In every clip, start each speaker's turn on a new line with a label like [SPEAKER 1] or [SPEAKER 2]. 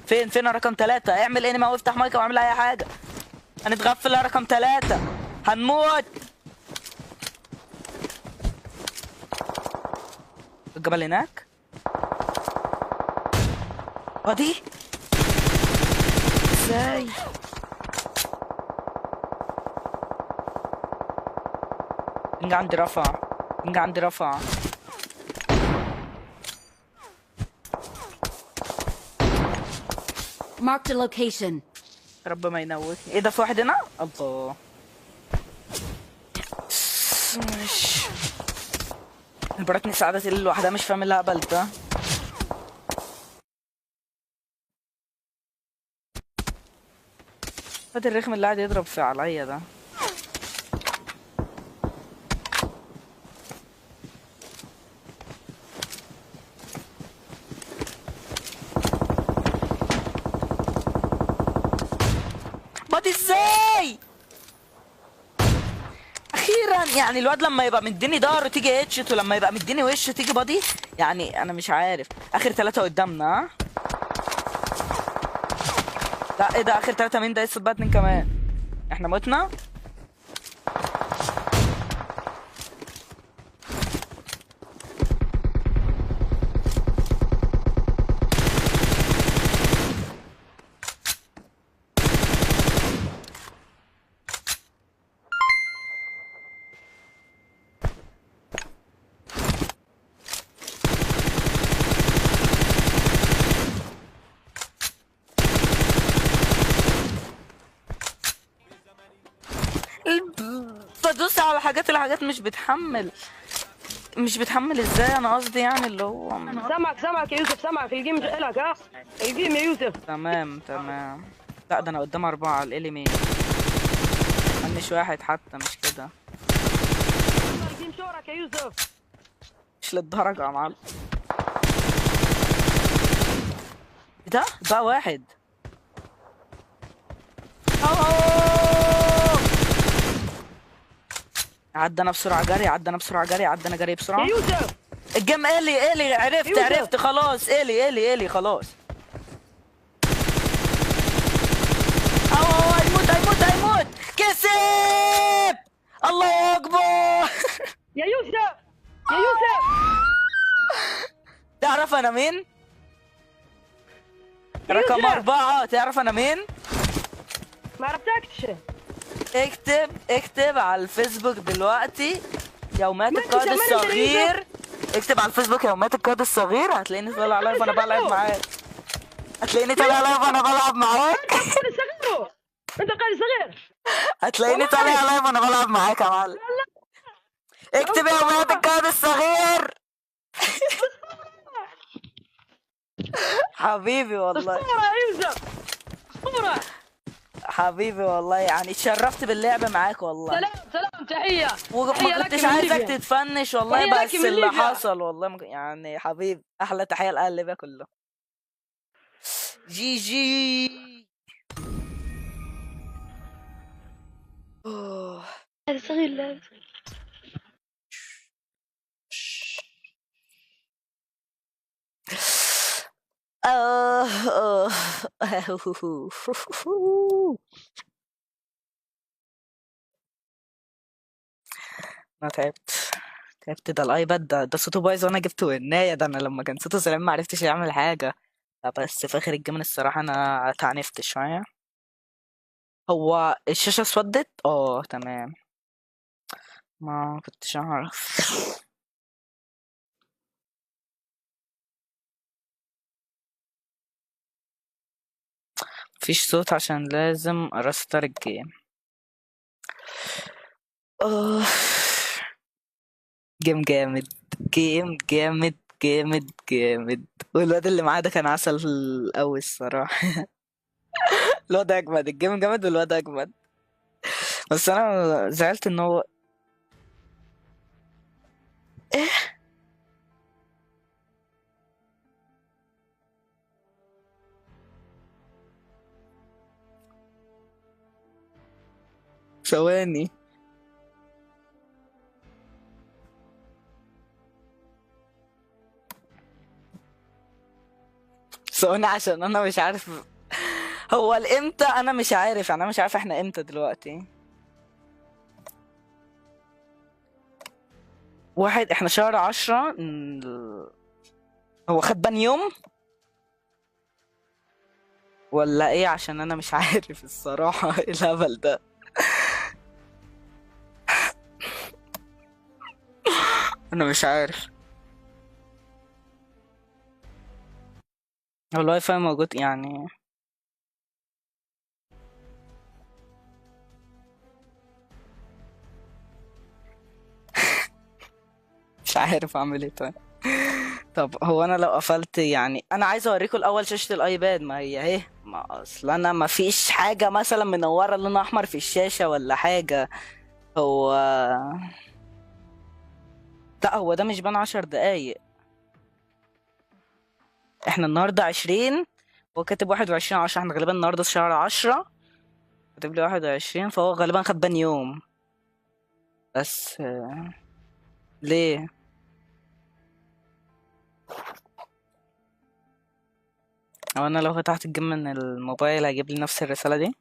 [SPEAKER 1] فين رقم 3؟ اعمل انمي وافتح مايك واعمل اي حاجه. هنتغفل يا رقم 3، هنموت. الجبل هناك. دي ازاي؟ بنج عندي رفع، بنج عندي رفع.
[SPEAKER 2] Marked a location.
[SPEAKER 1] رب ما ينوت. ايه ده، في واحد هنا؟ الله. مش البراتني سعادة اللي لوحدها، مش فاهم اللي قبلتها. فاد الرخم اللي قاعد يضرب في عليا ده. بادي ازاي؟ اخيرا يعني الواد لما يبقى مديني ظهره تيجي هيتشت، ولما يبقى مديني وش تيجي بادي. يعني انا مش عارف. اخر 3 قدامنا، ها؟ لا ايه ده، اخر 3 مين ده؟ لسه بقى 2 كمان. احنا متنا. بدوس على الحاجات مش بتحمل. مش بتحمل ازاي؟ انا قصدي يعني اللي هو
[SPEAKER 3] سامعك يا يوسف، سامعك. الجيم جايلك، ها؟ الجيم يا يوسف.
[SPEAKER 1] تمام. لا ده انا قدام 4 على الاليمين، مش واحد حتى، مش كده.
[SPEAKER 3] الجيم شورك يا يوسف.
[SPEAKER 1] مش للدرجة يا معلم. ده بقى واحد. عدنا بسرعة جري، عدنا بسرعة جري، عدنا جري بسرعة.
[SPEAKER 3] يا يوسف
[SPEAKER 1] الجيم الي عرفت خلاص. الي خلاص. هيموت كسب. الله اكبر.
[SPEAKER 3] يا يوسف يا يوسف.
[SPEAKER 1] تعرف انا مين؟
[SPEAKER 3] يا
[SPEAKER 1] رقم
[SPEAKER 3] يوسف.
[SPEAKER 1] 4. تعرف انا مين؟
[SPEAKER 3] ما عرفتكش.
[SPEAKER 1] اكتب على الفيسبوك دلوقتي يوميات
[SPEAKER 3] ما انت
[SPEAKER 1] القائد
[SPEAKER 3] زمان انت
[SPEAKER 1] الصغير. اكتب على الفيسبوك يوميات القائد الصغير، هتلاقيني طالع لايف وانا بلعب معاك. هتلاقيني طالع لايف وانا بلعب معاك.
[SPEAKER 3] قال صغير. انت قال صغير.
[SPEAKER 1] هتلاقيني طالع لايف وانا بلعب معاك يا معلم. اكتب يوميات القائد الصغير. حبيبي والله.
[SPEAKER 3] اسطورة يا يوسف، اسطورة.
[SPEAKER 1] حبيبي والله، يعني اتشرفت باللعب معاك والله.
[SPEAKER 3] سلام تحية.
[SPEAKER 1] وما كنتش عايزك تتفنش والله، بس اللي حصل والله يعني حبيبي، احلى تحية لاهل ليبيا كلهم. جي جي.
[SPEAKER 3] هذا صغير. لا
[SPEAKER 1] انا تعبت. ده الايباد ده صوته بايظ وانا جبته الناية. ده انا لما كان صوته سليم ما عرفتش يعمل حاجة. بس في اخر الجيم الصراحة انا تعنفت شوية. هو الشاشة اسودت. تمام. ما كنتش اعرف. مفيش صوت عشان لازم ارستر الجيم. آه. جيم جامد. جامد. والواد اللي معاه ده كان عسل قوي الصراحة. الواد اجمد. الجيم جامد والواد اجمد. بس انا زعلت ان هو ايه. ثواني. ثواني عشان انا مش عارف هو الامتى، انا مش عارف يعني، انا مش عارف احنا امتى دلوقتي. واحد، احنا شهر 10. هو خد بان يوم ولا ايه؟ عشان انا مش عارف الصراحة ايه الهبل ده. انا مش عارف. هو الواي فاي موجود يعني؟ مش عارف اعمل ايه طيب. طب هو انا لو قفلت يعني، انا عايز اوريكم الاول شاشة الايباد، ما هي اهي، ما اصل انا ما فيش حاجة مثلا منورة لون احمر في الشاشة ولا حاجة. هو لا، هو ده مش بان 10 دقايق. احنا النهاردة 20، هو كاتب 21/10، احنا غالبا النهاردة في شهر 10، كاتب لي 21، فهو غالبا خد بان يوم. بس ليه؟ هو انا لو فتحت الجيم من الموبايل هيجيب لي نفس الرسالة دي؟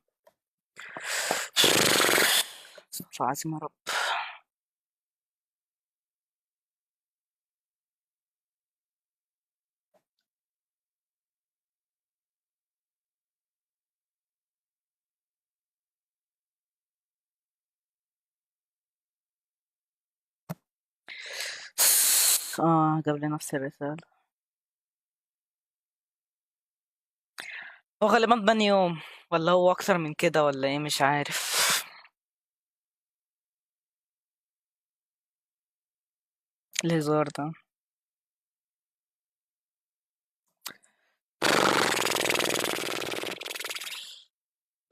[SPEAKER 1] مش عظيم يا رب. اه، جاب لي نفس الرسالة. هو غالبا بان يوم، ولا هو اكتر من كده ولا ايه؟ مش عارف. الهزار ده.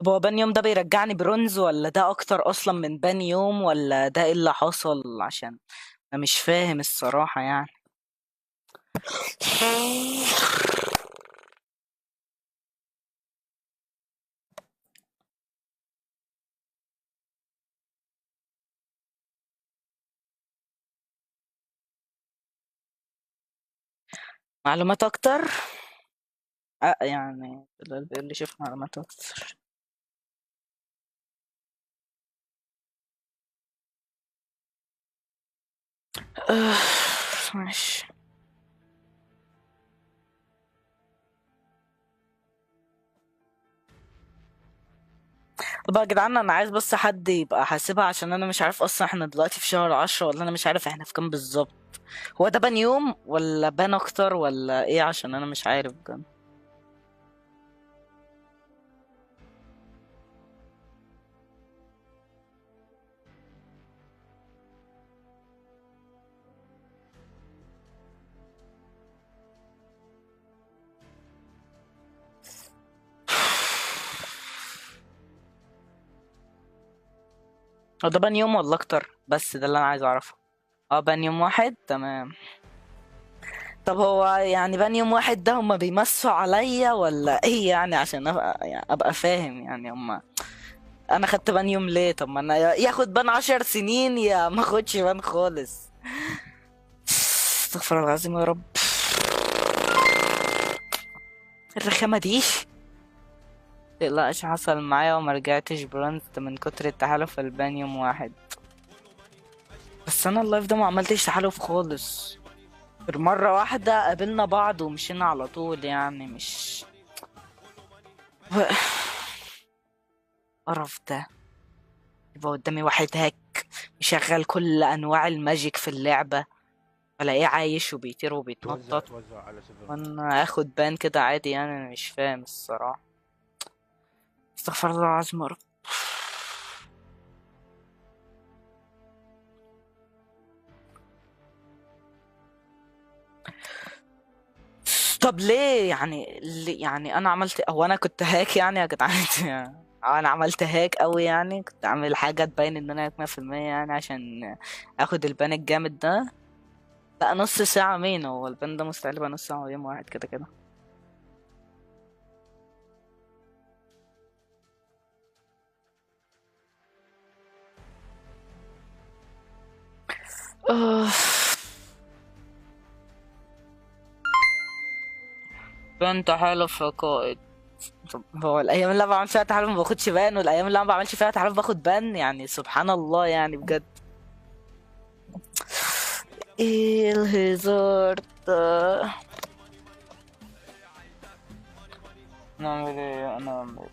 [SPEAKER 1] طب هو بان يوم ده بيرجعني برونز، ولا ده اكتر اصلا من بان يوم، ولا ده ايه اللي حصل؟ عشان انا مش فاهم الصراحة يعني. معلومات اكتر. يعني اللي بيقول لي شوف معلومات اكتر. آه، ماشي. طب يا جدعان، انا عايز بس حد يبقى حاسبها، عشان انا مش عارف اصلا احنا دلوقتي في شهر 10، ولا انا مش عارف احنا في كام بالظبط. هو ده بان يوم ولا بان اكتر ولا ايه؟ عشان انا مش عارف بجد. هو ده بان يوم ولا اكتر؟ بس ده اللي انا عايز اعرفه. اه، بان يوم واحد، تمام. طب هو يعني بان يوم واحد ده هما بيمسوا عليا ولا ايه يعني؟ عشان ابقى يعني ابقى فاهم يعني هما. انا خدت بان يوم ليه؟ طب ما انا ياخد بان 10 سنين، يا ما اخدش بان خالص. استغفر الله العظيم يا رب. الرخامة دي. متقلقش، حصل معايا وما رجعتش برونز من كتر التحالف البان يوم واحد. بس انا اللايف ده ما عملتش تحالف خالص، غير مرة واحدة قابلنا بعض ومشينا على طول، يعني مش قرف ده. يبقى قدامي واحد هاك يشغل كل انواع الماجيك في اللعبة، الاقيه عايش وبيطير وبيتنطط،
[SPEAKER 2] توزع على سيفل.
[SPEAKER 1] وانا اخد بان كده عادي يعني؟ انا مش فاهم الصراحة. استغفر الله العظيم يا رب. طب ليه يعني؟ ليه يعني؟ انا عملت، هو انا كنت هاك يعني يا جدعان؟ انا عملت هاك قوي يعني؟ كنت عامل حاجه تبين ان انا هاك 100% يعني عشان اخد البان الجامد ده؟ لا، نص ساعه مين؟ هو البان ده مستحيل يبقى نص ساعه، يوم واحد كده كده. آه. بان تحالف رقائق. طب هو الايام اللي انا بعمل فيها تحالف ما باخدش بان، والايام اللي انا ما بعملش فيها تحالف باخد بان، يعني سبحان الله يعني بجد. ايه الهزار ده؟ نعمل ايه؟ انا أعمل إيه؟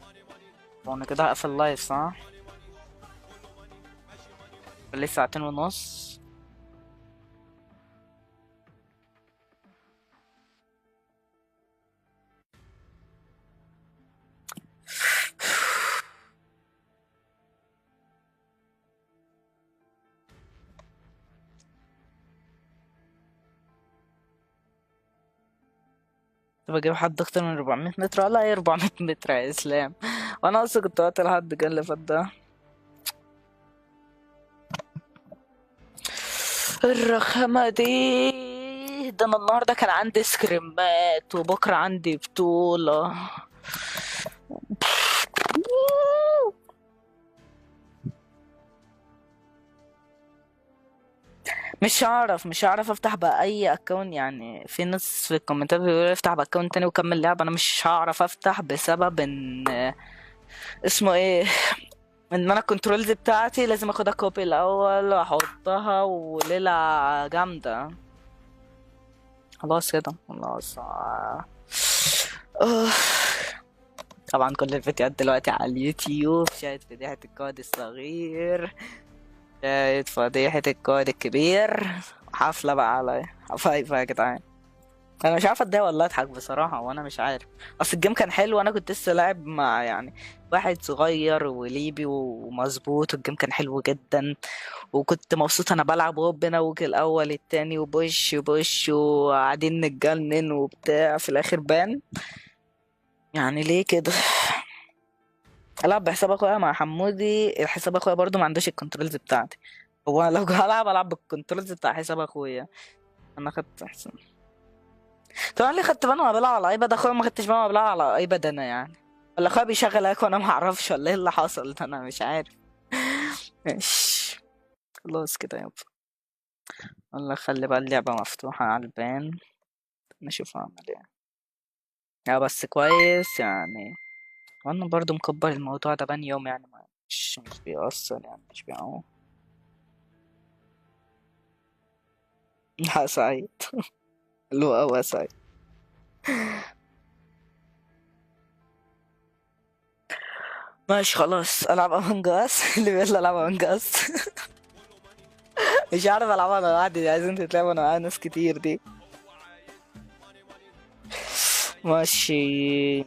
[SPEAKER 1] هو انا كده هقفل لايف صح؟ لسه ساعتين ونص. طب اجيب حد اكتر من 400 متر؟ ولا ايه 400 متر يا اسلام؟ وانا اصلا كنت وقت لحد قال اللي فات ده. الرخامة دي، ده انا النهارده كان عندي سكريمات وبكره عندي بطولة. مش هعرف افتح بقى اي اكونت، يعني في ناس في الكومنتات بيقولوا افتح بقى اكونت تاني وكمل لعب، انا مش هعرف افتح بسبب ان اسمه ايه، ان انا الكنترولز بتاعتي لازم اخدها كوبي الاول واحطها وليلة جامدة. خلاص كده خلاص. آه. طبعا كل الفيديوهات دلوقتي على اليوتيوب، شاهد فضيحة القائد الصغير، شاهد فضيحة القائد الكبير، حفلة بقى على حفايفة يا جدعان. انا مش عارف اتضايق ولا اضحك بصراحة، وانا مش عارف. اصل الجيم كان حلو وانا كنت لسه لاعب مع يعني واحد صغير وليبي ومظبوط، والجيم كان حلو جدا وكنت مبسوط انا بلعب وبنوك الاول التاني وبوش بوش وقاعدين نتجنن وبتاع، في الاخر بان. يعني ليه كده؟ العب بحساب اخويا مع حمودي، حساب اخويا برضو ما عندوش الكنترولز بتاعتي. هو لو هلعب العب بالكنترولز بتاع حساب اخويا. انا خدت احسن. طبعا ليه خدت بالي وانا بلعب على ايباد اخويا، ما خدتش بالي وانا بلعب على ايباد انا يعني؟ ولا اخويا بيشغل هيك وانا ما اعرفش؟ ولا ايه اللي حصل ده؟ انا مش عارف. ماشي. خلاص كده يابا. والله خلي بقى اللعبة مفتوحة على البان، نشوف اعمل ايه. يا بس كويس يعني. وانا برضو مكبر الموضوع ده بان يوم يعني، مش بيأثر يعني، مش بيعمل. لا سعيد. لو هو سعيد. ماشي خلاص العب امونج اس. اللي بيقول العب امونج اس. مش عارف العبها انا لوحدي، عايزين تتلعب انا معايا ناس كتير دي. ماشي.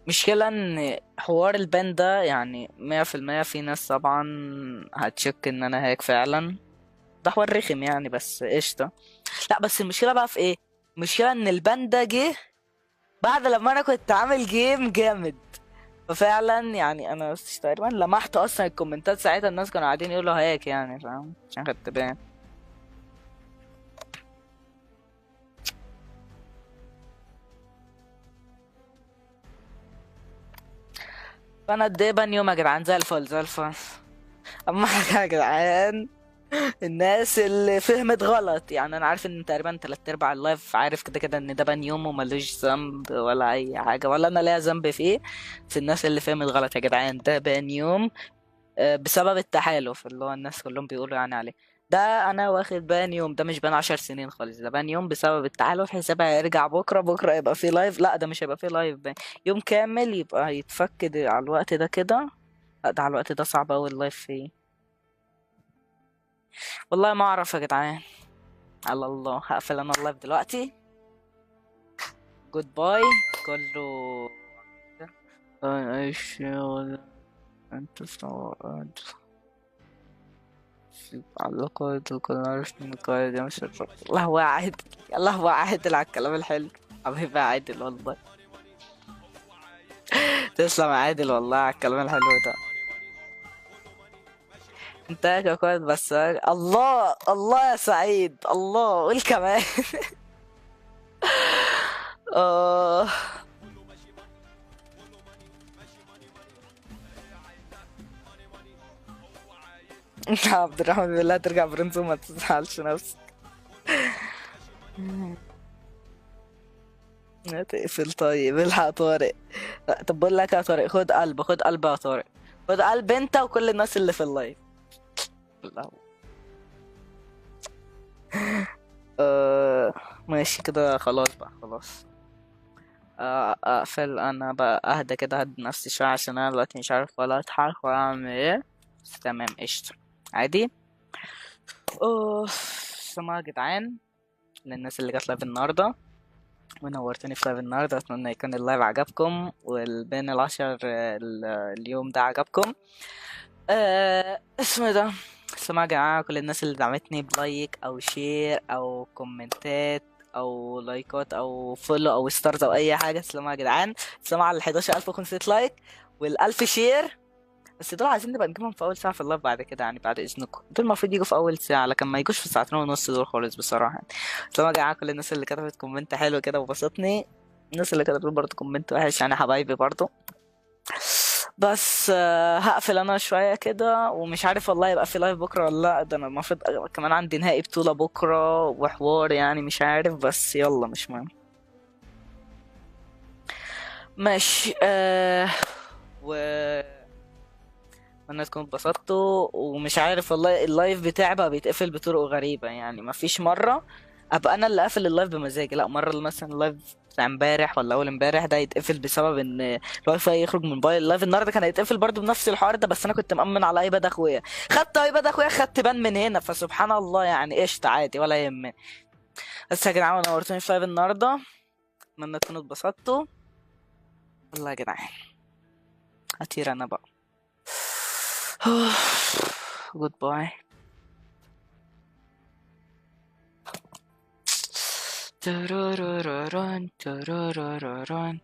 [SPEAKER 1] مشكلة ان حوار البان ده يعني 100% في ناس طبعا هتشك ان انا هيك فعلا. ده حوار رخم يعني، بس قشطة. لا بس المشكلة بقى في ايه؟ المشكلة ان البان ده جه بعد لما انا كنت عامل جيم جامد. ففعلا يعني انا تقريبا لمحت اصلا الكومنتات ساعتها، الناس كانوا قاعدين يقولوا هيك يعني، فاهم؟ عشان خدت بالي. فانا قد ايه بان يوم يا جدعان؟ زي الفل زي الفل. اما حاجه يا جدعان، الناس اللي فهمت غلط يعني، انا عارف ان تقريبا تلات ارباع اللايف عارف كده كده ان ده بان يوم وملوش ذنب ولا اي حاجه، ولا انا ليا ذنب فيه. بس الناس اللي فهمت غلط يا جدعان، ده بان يوم بسبب التحالف اللي هو الناس كلهم بيقولوا يعني عليه. ده انا واخد بان يوم، ده مش بان 10 سنين خالص، ده بان يوم بسبب التحالف. حسابها هيرجع بكره، بكره يبقى في لايف. لا ده مش هيبقى في لايف، بان يوم كامل يبقى يتفك على الوقت ده كده. لا ده على الوقت ده صعب اوي اللايف فيه. والله ما اعرف يا جدعان. على الله هقفل انا اللايف دلوقتي. جود باي كله. ايش انت استوعبت على القائد وكل عارف من القائد يا مش الرب. الله هو عادل. الله هو عادل على الكلام الحلو. حبيبي عادل والله. تسلم يا عادل والله على الكلام الحلو ده. انت يا كويس بس. الله الله يا سعيد، الله قول كمان. اه. عبد الرحمن بيقول لها ترجع برنس وما تزعلش نفسك. هتقفل طيب، الحق طارق. لا، طب بقول لك يا طارق، خد قلب، خد قلب يا طارق، خد قلب انت وكل الناس اللي في اللايف. لا. أه ماشي كده خلاص بقى، خلاص. اقفل انا بقى، اهدى كده، اهدى نفسي شوية عشان انا دلوقتي مش عارف ولا اضحك ولا اعمل ايه. بس تمام قشطة، عادي. اوه. سلام يا جدعان للناس اللي جت لايف النهاردة ونورتني في لايف النهاردة. اتمنى يكون اللايف عجبكم والبين العشر اليوم ده عجبكم. اسمه إيه ده. سلام يا جماعة كل الناس اللي دعمتني بلايك او شير او كومنتات او لايكات او فولو او ستارز او اي حاجة. سلام يا جدعان، سلام على ال 11500 لايك وال 1000 شير. بس دول عايزين نبقى نجيبهم في اول ساعة في اللايف بعد كده، يعني بعد اذنكم دول المفروض يجوا في اول ساعة، لكن ما يجوش في ساعتين ونص دول خالص بصراحة يعني. سلام يا جماعة كل الناس اللي كتبت كومنت حلو كده وبسطني، الناس اللي كتبت برضه كومنت وحش يعني حبايبي برضه. بس هقفل انا شوية كده، ومش عارف والله يبقى في لايف بكرة ولا لا. ده انا المفروض كمان عندي نهائي بطولة بكرة وحوار يعني مش عارف، بس يلا مش مهم. ماشي و اتمنى تكونوا اتبسطتوا. ومش عارف والله اللايف بتاعي بقى بيتقفل بطرق غريبة، يعني مفيش مرة ابقى انا اللي قافل اللايف بمزاجي، لا مرة مثلا اللايف بتاع امبارح ولا اول امبارح ده يتقفل بسبب ان الواي فاي يخرج من موبايل. اللايف النهارده كان هيتقفل برضه بنفس الحوار ده، بس انا كنت مأمن على ايباد اخويا، خدت ايباد اخويا، خدت بان من هنا، فسبحان الله يعني قشطة عادي ولا يهمني. بس يا جدعان نورتوني في لايف النهارده، اتمنى تكونوا اتبسطتوا. والله يا جدعان هطير انا بقى. جود باي. ترورورورون ترورورورون.